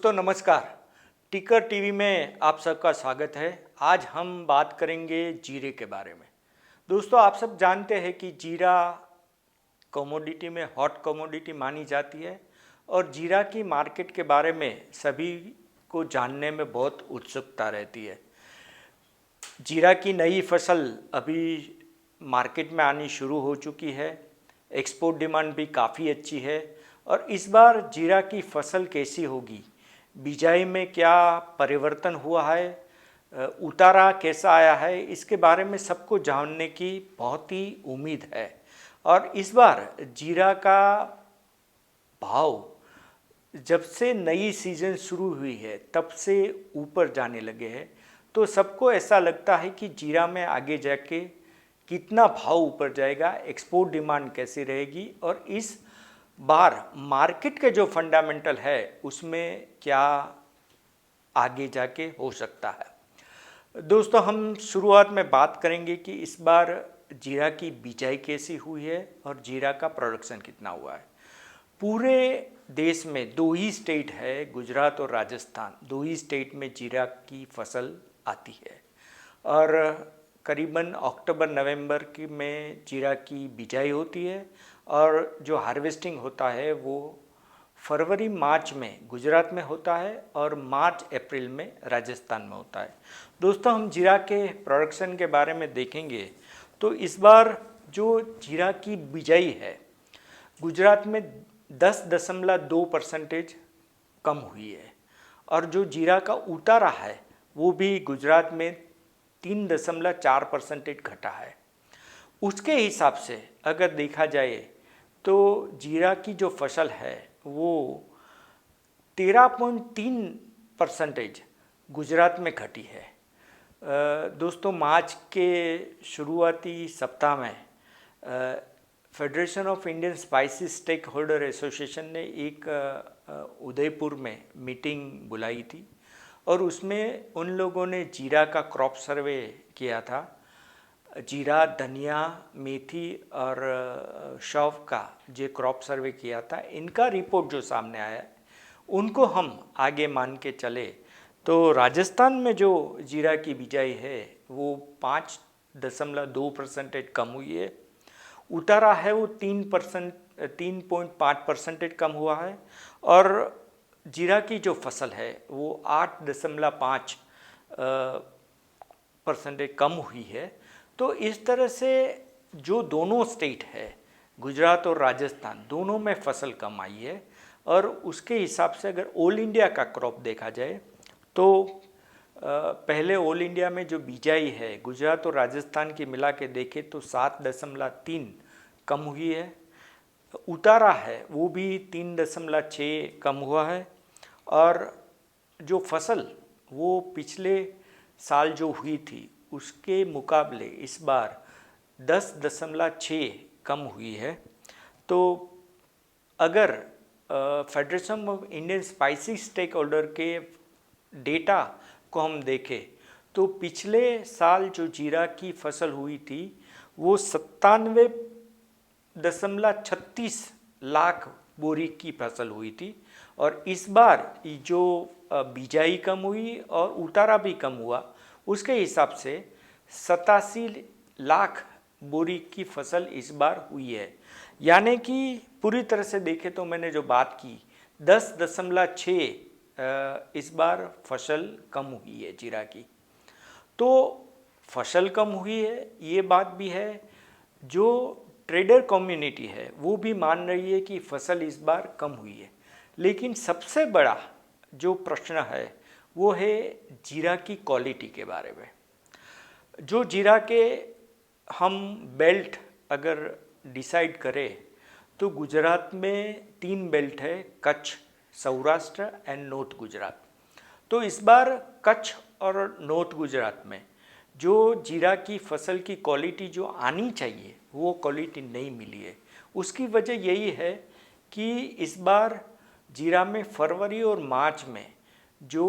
दोस्तों नमस्कार। टिकर टीवी में आप सबका स्वागत है। आज हम बात करेंगे जीरे के बारे में। दोस्तों आप सब जानते हैं कि जीरा कमोडिटी में हॉट कमोडिटी मानी जाती है और जीरा की मार्केट के बारे में सभी को जानने में बहुत उत्सुकता रहती है। जीरा की नई फसल अभी मार्केट में आनी शुरू हो चुकी है। एक्सपोर्ट डिमांड भी काफ़ी अच्छी है और इस बार जीरा की फसल कैसी होगी, बिजाई में क्या परिवर्तन हुआ है, उतारा कैसा आया है, इसके बारे में सबको जानने की बहुत ही उम्मीद है। और इस बार जीरा का भाव जब से नई सीज़न शुरू हुई है तब से ऊपर जाने लगे हैं, तो सबको ऐसा लगता है कि जीरा में आगे जाके कितना भाव ऊपर जाएगा, एक्सपोर्ट डिमांड कैसी रहेगी और इस बार मार्केट के जो फंडामेंटल है उसमें क्या आगे जाके हो सकता है। दोस्तों हम शुरुआत में बात करेंगे कि इस बार जीरा की बिजाई कैसी हुई है और जीरा का प्रोडक्शन कितना हुआ है। पूरे देश में दो ही स्टेट है, गुजरात और राजस्थान, दो ही स्टेट में जीरा की फसल आती है और करीबन अक्टूबर नवंबर की में जीरा की बिजाई होती है और जो हार्वेस्टिंग होता है वो फरवरी मार्च में गुजरात में होता है और मार्च अप्रैल में राजस्थान में होता है। दोस्तों हम जीरा के प्रोडक्शन के बारे में देखेंगे तो इस बार जो जीरा की बिजाई है गुजरात में 10.2% कम हुई है और जो जीरा का उतारा है वो भी गुजरात में 3.4% घटा है। उसके हिसाब से अगर देखा जाए तो जीरा की जो फसल है वो 13.3% गुजरात में घटी है। दोस्तों मार्च के शुरुआती सप्ताह में federation of Indian spices stakeholder association ने एक उदयपुर में मीटिंग बुलाई थी और उसमें उन लोगों ने जीरा का क्रॉप सर्वे किया था। जीरा, धनिया, मेथी और सौंफ का जो क्रॉप सर्वे किया था, इनका रिपोर्ट जो सामने आया है उनको हम आगे मान के चले तो राजस्थान में जो जीरा की बिजाई है वो 5.2% कम हुई है। उतारा है वो 3.5% कम हुआ है और जीरा की जो फसल है वो 8.5% कम हुई है। तो इस तरह से जो दोनों स्टेट है गुजरात और राजस्थान दोनों में फसल कम आई है और उसके हिसाब से अगर ऑल इंडिया का क्रॉप देखा जाए तो पहले ऑल इंडिया में जो बिजाई है गुजरात और राजस्थान की मिला के देखें तो 7.3 कम हुई है। उतारा है वो भी 3.6 कम हुआ है और जो फसल वो पिछले साल जो हुई थी उसके मुकाबले इस बार 10.6 कम हुई है। तो अगर federation of Indian spices stakeholder के डेटा को हम देखें तो पिछले साल जो जीरा की फसल हुई थी वो 97.36 लाख बोरी की फसल हुई थी और इस बार जो बिजाई कम हुई और उतारा भी कम हुआ उसके हिसाब से 87 लाख बोरी की फसल इस बार हुई है। यानी कि पूरी तरह से देखें तो मैंने जो बात की 10.6 इस बार फसल कम हुई है जीरा की। तो फसल कम हुई है ये बात भी है, जो ट्रेडर कम्युनिटी है वो भी मान रही है कि फसल इस बार कम हुई है। लेकिन सबसे बड़ा जो प्रश्न है वो है जीरा की क्वालिटी के बारे में। जो जीरा के हम बेल्ट अगर डिसाइड करें तो गुजरात में 3 बेल्ट है, कच्छ, सौराष्ट्र एंड नॉर्थ गुजरात। तो इस बार कच्छ और नॉर्थ गुजरात में जो जीरा की फसल की क्वालिटी जो आनी चाहिए वो क्वालिटी नहीं मिली है। उसकी वजह यही है कि इस बार जीरा में फरवरी और मार्च में जो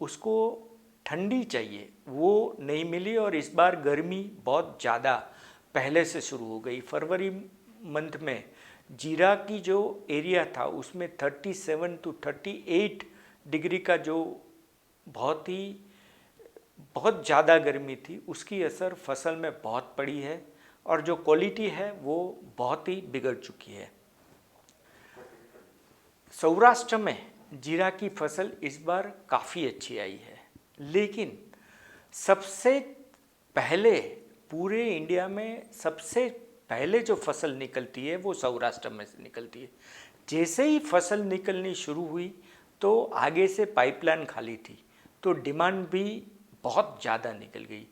उसको ठंडी चाहिए वो नहीं मिली और इस बार गर्मी बहुत ज़्यादा पहले से शुरू हो गई। फरवरी मंथ में जीरा की जो एरिया था उसमें 37 to 38 डिग्री का जो बहुत ज़्यादा गर्मी थी, उसकी असर फसल में बहुत पड़ी है और जो क्वालिटी है वो बहुत ही बिगड़ चुकी है। सौराष्ट्र में जीरा की फसल इस बार काफ़ी अच्छी आई है, लेकिन सबसे पहले पूरे इंडिया में सबसे पहले जो फसल निकलती है वो सौराष्ट्र में से निकलती है। जैसे ही फसल निकलनी शुरू हुई तो आगे से पाइपलाइन खाली थी, तो डिमांड भी बहुत ज़्यादा निकल गई।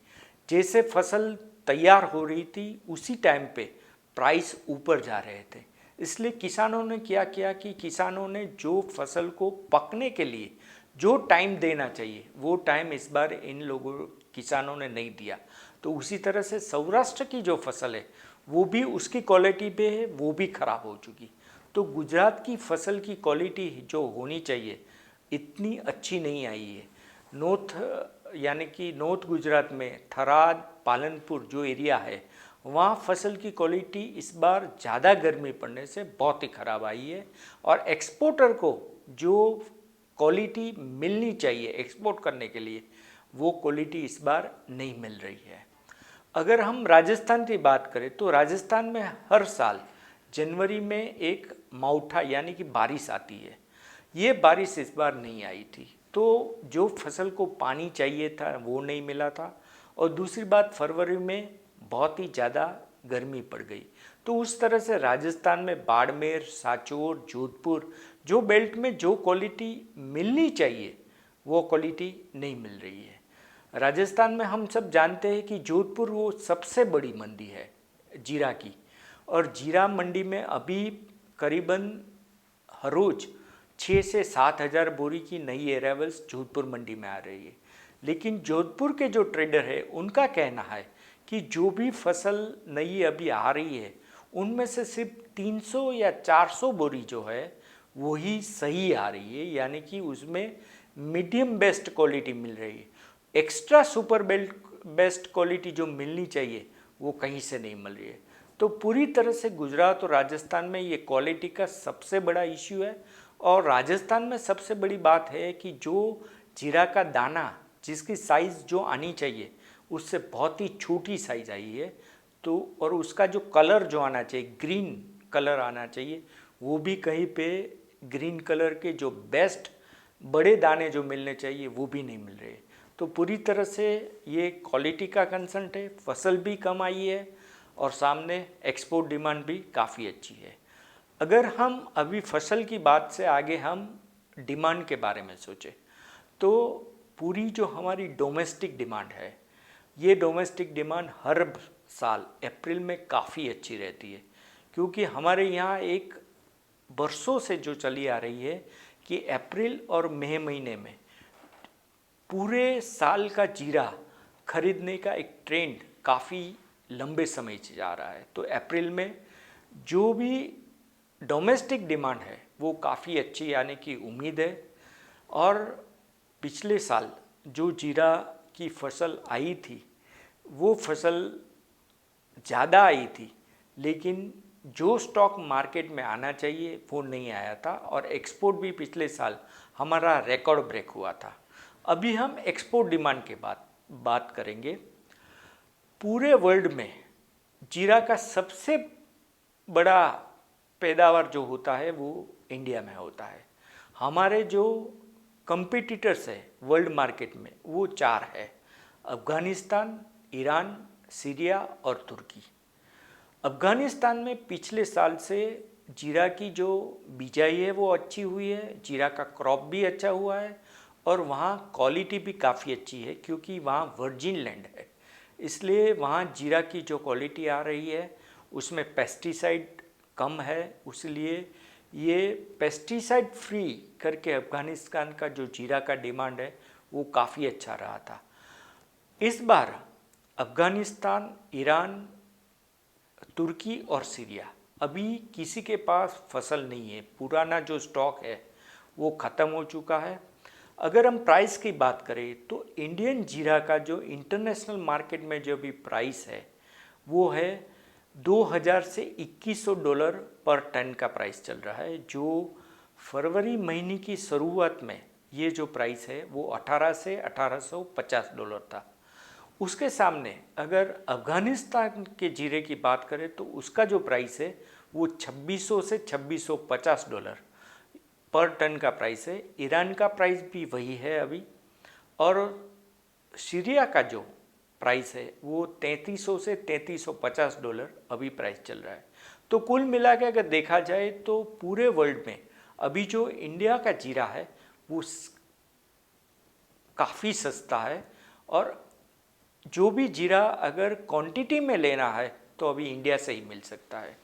जैसे फसल तैयार हो रही थी उसी टाइम पे प्राइस ऊपर जा रहे थे, इसलिए किसानों ने क्या किया कि किसानों ने जो फसल को पकने के लिए जो टाइम देना चाहिए वो टाइम इस बार इन लोगों किसानों ने नहीं दिया। तो उसी तरह से सौराष्ट्र की जो फसल है वो भी उसकी क्वालिटी पे है, वो भी ख़राब हो चुकी। तो गुजरात की फसल की क्वालिटी जो होनी चाहिए इतनी अच्छी नहीं आई है। नॉर्थ गुजरात में थराद, पालनपुर जो एरिया है वहाँ फसल की क्वालिटी इस बार ज़्यादा गर्मी पड़ने से बहुत ही ख़राब आई है और एक्सपोर्टर को जो क्वालिटी मिलनी चाहिए एक्सपोर्ट करने के लिए वो क्वालिटी इस बार नहीं मिल रही है। अगर हम राजस्थान की बात करें तो राजस्थान में हर साल जनवरी में एक मावठा यानी कि बारिश आती है। ये बारिश इस बार नहीं आई थी, तो जो फसल को पानी चाहिए था वो नहीं मिला था और दूसरी बात फरवरी में बहुत ही ज़्यादा गर्मी पड़ गई। तो उस तरह से राजस्थान में बाड़मेर, सांचौर, जोधपुर जो बेल्ट में जो क्वालिटी मिलनी चाहिए वो क्वालिटी नहीं मिल रही है। राजस्थान में हम सब जानते हैं कि जोधपुर वो सबसे बड़ी मंडी है जीरा की, और जीरा मंडी में अभी करीबन हर रोज़ 6 से 7 हज़ार बोरी की नई अराइवल्स जोधपुर मंडी में आ रही है। लेकिन जोधपुर के जो ट्रेडर है उनका कहना है कि जो भी फसल नई अभी आ रही है उनमें से सिर्फ 300 या 400 बोरी जो है वही सही आ रही है, यानी कि उसमें मीडियम बेस्ट क्वालिटी मिल रही है। एक्स्ट्रा सुपर बेस्ट क्वालिटी जो मिलनी चाहिए वो कहीं से नहीं मिल रही है। तो पूरी तरह से गुजरात और राजस्थान में ये क्वालिटी का सबसे बड़ा इश्यू है। और राजस्थान में सबसे बड़ी बात है कि जो जीरा का दाना जिसकी साइज़ जो आनी चाहिए उससे बहुत ही छोटी साइज़ आई है, तो और उसका जो कलर जो आना चाहिए ग्रीन कलर आना चाहिए वो भी कहीं पे ग्रीन कलर के जो बेस्ट बड़े दाने जो मिलने चाहिए वो भी नहीं मिल रहे। तो पूरी तरह से ये क्वालिटी का कंसर्न है। फसल भी कम आई है और सामने एक्सपोर्ट डिमांड भी काफ़ी अच्छी है। अगर हम अभी फसल की बात से आगे हम डिमांड के बारे में सोचें तो पूरी जो हमारी डोमेस्टिक डिमांड है ये डोमेस्टिक डिमांड हर साल अप्रैल में काफ़ी अच्छी रहती है, क्योंकि हमारे यहाँ एक बरसों से जो चली आ रही है कि अप्रैल और मई महीने में पूरे साल का जीरा खरीदने का एक ट्रेंड काफ़ी लंबे समय से जा रहा है। तो अप्रैल में जो भी डोमेस्टिक डिमांड है वो काफ़ी अच्छी आने की उम्मीद है। और पिछले साल जो जीरा की फसल आई थी वो फसल ज़्यादा आई थी, लेकिन जो स्टॉक मार्केट में आना चाहिए वो नहीं आया था और एक्सपोर्ट भी पिछले साल हमारा रिकॉर्ड ब्रेक हुआ था। अभी हम एक्सपोर्ट डिमांड के बात करेंगे। पूरे वर्ल्ड में जीरा का सबसे बड़ा पैदावार जो होता है वो इंडिया में होता है। हमारे जो कंपटीटर्स है वर्ल्ड मार्केट में वो 4 है: अफ़गानिस्तान, ईरान, सीरिया और तुर्की। अफ़गानिस्तान में पिछले साल से जीरा की जो बिजाई है वो अच्छी हुई है, जीरा का क्रॉप भी अच्छा हुआ है और वहाँ क्वालिटी भी काफ़ी अच्छी है, क्योंकि वहाँ वर्जिन लैंड है, इसलिए वहाँ जीरा की जो क्वालिटी आ रही है उसमें पेस्टिसाइड कम है। इसलिए ये पेस्टिसाइड फ्री करके अफ़गानिस्तान का जो जीरा का डिमांड है वो काफ़ी अच्छा रहा था। इस बार अफ़गानिस्तान, ईरान, तुर्की और सीरिया अभी किसी के पास फसल नहीं है, पुराना जो स्टॉक है वो ख़त्म हो चुका है। अगर हम प्राइस की बात करें तो इंडियन जीरा का जो इंटरनेशनल मार्केट में जो भी प्राइस है वो है 2000 से $2100 पर टन का प्राइस चल रहा है, जो फरवरी महीने की शुरुआत में ये जो प्राइस है वो 18 से $1850 था। उसके सामने अगर अफ़गानिस्तान के जीरे की बात करें तो उसका जो प्राइस है वो 2600 से $2650 पर टन का प्राइस है। ईरान का प्राइस भी वही है अभी, और सीरिया का जो प्राइस है वो 3300 से $3350 अभी प्राइस चल रहा है। तो कुल मिला के अगर देखा जाए तो पूरे वर्ल्ड में अभी जो इंडिया का जीरा है वो काफ़ी सस्ता है, और जो भी जीरा अगर क्वांटिटी में लेना है तो अभी इंडिया से ही मिल सकता है।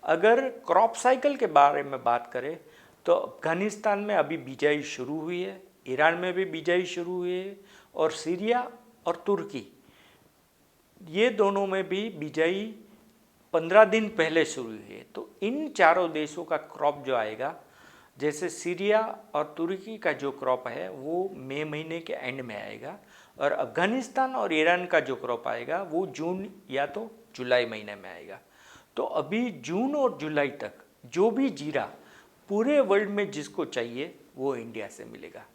अगर क्रॉप साइकिल के बारे में बात करें तो अफ़गानिस्तान में अभी बिजाई शुरू हुई है, ईरान में भी बिजाई शुरू हुई है, और सीरिया और तुर्की ये दोनों में भी बिजाई 15 दिन पहले शुरू हुई है। तो इन चारों देशों का क्रॉप जो आएगा, जैसे सीरिया और तुर्की का जो क्रॉप है वो मई महीने के एंड में आएगा, और अफ़गानिस्तान और ईरान का जो क्रॉप आएगा वो जून या तो जुलाई महीने में आएगा। तो अभी जून और जुलाई तक जो भी जीरा पूरे वर्ल्ड में जिसको चाहिए वो इंडिया से मिलेगा।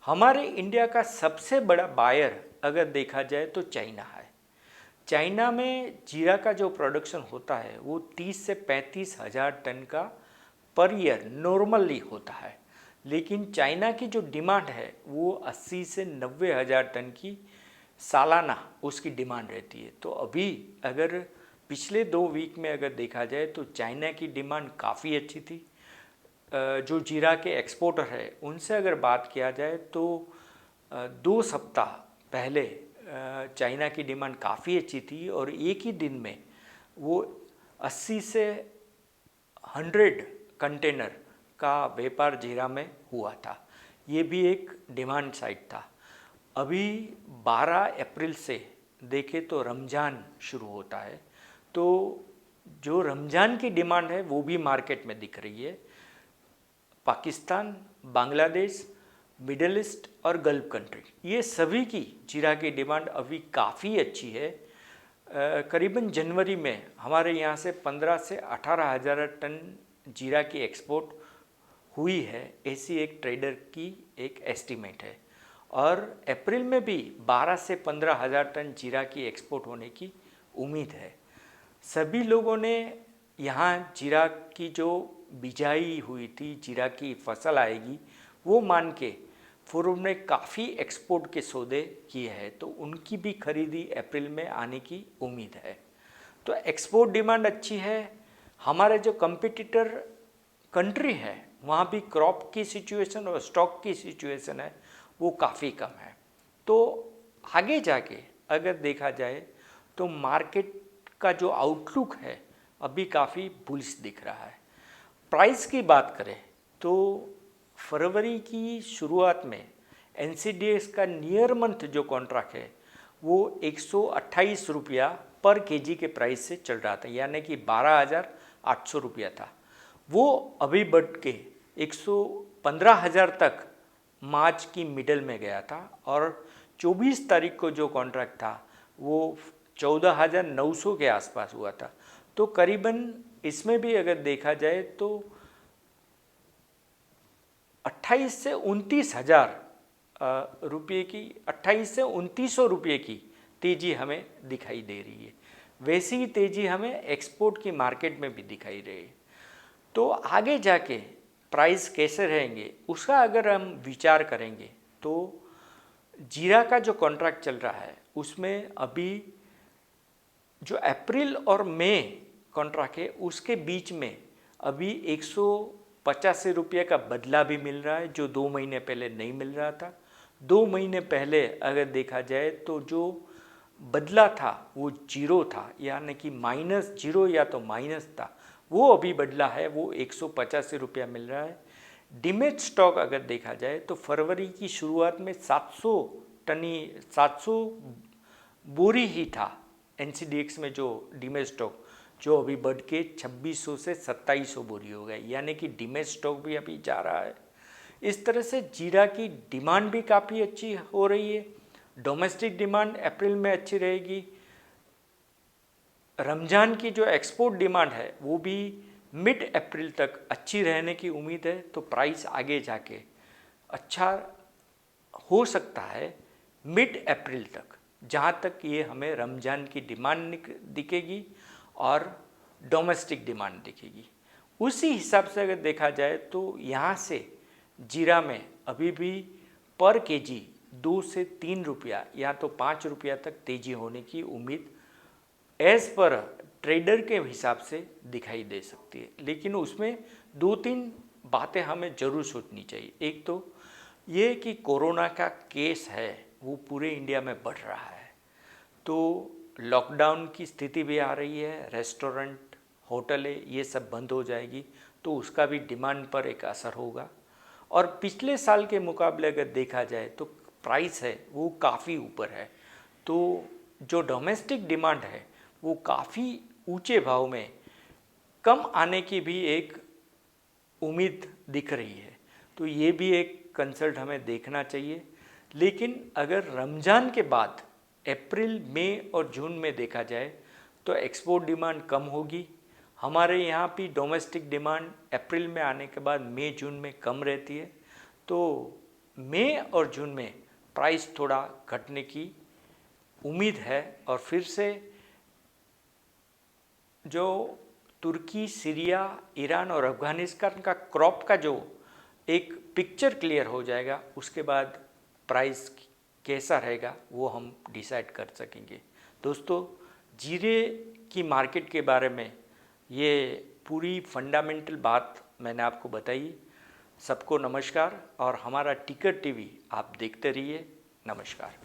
हमारे इंडिया का सबसे बड़ा बायर अगर देखा जाए तो चाइना है। चाइना में जीरा का जो प्रोडक्शन होता है वो 30 से 35 हज़ार टन का पर ईयर नॉर्मली होता है, लेकिन चाइना की जो डिमांड है वो 80 से 90 हज़ार टन की सालाना उसकी डिमांड रहती है। तो अभी अगर पिछले 2 वीक में अगर देखा जाए तो चाइना की डिमांड काफ़ी अच्छी थी। जो जीरा के एक्सपोर्टर है उनसे अगर बात किया जाए तो 2 सप्ताह पहले चाइना की डिमांड काफ़ी अच्छी थी, और एक ही दिन में वो 80 से 100 कंटेनर का व्यापार जीरा में हुआ था। ये भी एक डिमांड साइड था। अभी 12 अप्रैल से देखें तो रमज़ान शुरू होता है, तो जो रमज़ान की डिमांड है वो भी मार्केट में दिख रही है। पाकिस्तान, बांग्लादेश, मिडल ईस्ट और गल्फ कंट्री, ये सभी की जीरा की डिमांड अभी काफ़ी अच्छी है। करीबन जनवरी में हमारे यहाँ से 15 से 18 हज़ार टन जीरा की एक्सपोर्ट हुई है, ऐसी एक ट्रेडर की एक एस्टीमेट है, और अप्रैल में भी 12 से 15 हज़ार टन जीरा की एक्सपोर्ट होने की उम्मीद है। सभी लोगों ने यहाँ जीरा की जो बिजाई हुई थी, जीरा की फसल आएगी वो मान के फॉर्म ने काफ़ी एक्सपोर्ट के सौदे किए हैं, तो उनकी भी खरीदी अप्रैल में आने की उम्मीद है। तो एक्सपोर्ट डिमांड अच्छी है। हमारे जो कंपटीटर कंट्री है वहाँ भी क्रॉप की सिचुएशन और स्टॉक की सिचुएशन है वो काफ़ी कम है। तो आगे जाके अगर देखा जाए तो मार्केट का जो आउटलुक है अभी काफ़ी बुलिश दिख रहा है। प्राइस की बात करें तो फरवरी की शुरुआत में NCDEX का नियर मंथ जो कॉन्ट्रैक्ट है वो 128 रुपया पर केजी के प्राइस से चल रहा था, यानी कि 12,800 रुपया था। वो अभी बढ़ के 115,000 तक मार्च की मिडल में गया था, और 24 तारीख को जो कॉन्ट्रैक्ट था वो 14,900 के आसपास हुआ था। तो करीबन इसमें भी अगर देखा जाए तो 28 से 29,000 रुपये की, 28 से 2900 रुपये की तेज़ी हमें दिखाई दे रही है। वैसी ही तेज़ी हमें एक्सपोर्ट की मार्केट में भी दिखाई रही है। तो आगे जाके प्राइस कैसे रहेंगे उसका अगर हम विचार करेंगे तो जीरा का जो कॉन्ट्रैक्ट चल रहा है उसमें अभी जो अप्रैल और मई कॉन्ट्रैक्ट है उसके बीच में अभी 185 रुपये का बदला भी मिल रहा है, जो 2 महीने पहले नहीं मिल रहा था। 2 महीने पहले अगर देखा जाए तो जो बदला था वो जीरो था, यानी कि -0 या तो माइनस था, वो अभी बदला है, वो 185 रुपया मिल रहा है। डीमेट स्टॉक अगर देखा जाए तो फरवरी की शुरुआत में 700 बोरी ही था NCDEX में जो डीमेट स्टॉक, जो अभी बढ़ के 2600 से 2700 बोरी हो गए, यानी कि डीमेट स्टॉक भी अभी जा रहा है। इस तरह से जीरा की डिमांड भी काफ़ी अच्छी हो रही है। डोमेस्टिक डिमांड अप्रैल में अच्छी रहेगी। रमज़ान की जो एक्सपोर्ट डिमांड है वो भी मिड अप्रैल तक अच्छी रहने की उम्मीद है। तो प्राइस आगे जाके अच्छा हो सकता है मिड अप्रैल तक, जहाँ तक ये हमें रमज़ान की डिमांड दिखेगी और डोमेस्टिक डिमांड दिखेगी। उसी हिसाब से अगर देखा जाए तो यहाँ से जीरा में अभी भी पर केजी 2 से 3 रुपया या तो 5 रुपया तक तेज़ी होने की उम्मीद एज़ पर ट्रेडर के हिसाब से दिखाई दे सकती है। लेकिन उसमें 2-3 बातें हमें ज़रूर सोचनी चाहिए। एक तो ये कि कोरोना का केस है वो पूरे इंडिया में बढ़ रहा है, तो लॉकडाउन की स्थिति भी आ रही है, रेस्टोरेंट, होटलें ये सब बंद हो जाएगी, तो उसका भी डिमांड पर एक असर होगा। और पिछले साल के मुकाबले अगर देखा जाए तो प्राइस है वो काफ़ी ऊपर है, तो जो डोमेस्टिक डिमांड है वो काफ़ी ऊंचे भाव में कम आने की भी एक उम्मीद दिख रही है। तो ये भी एक कंसल्ट हमें देखना चाहिए। लेकिन अगर रमज़ान के बाद अप्रैल, मई और जून में देखा जाए तो एक्सपोर्ट डिमांड कम होगी। हमारे यहाँ भी डोमेस्टिक डिमांड अप्रैल में आने के बाद मई जून में कम रहती है, तो मई और जून में प्राइस थोड़ा घटने की उम्मीद है। और फिर से जो तुर्की, सीरिया, ईरान और अफ़गानिस्तान का क्रॉप का जो एक पिक्चर क्लियर हो जाएगा, उसके बाद प्राइस कैसा रहेगा वो हम डिसाइड कर सकेंगे। दोस्तों, जीरे की मार्केट के बारे में ये पूरी फंडामेंटल बात मैंने आपको बताई। सबको नमस्कार और हमारा टिकर टीवी आप देखते रहिए। नमस्कार।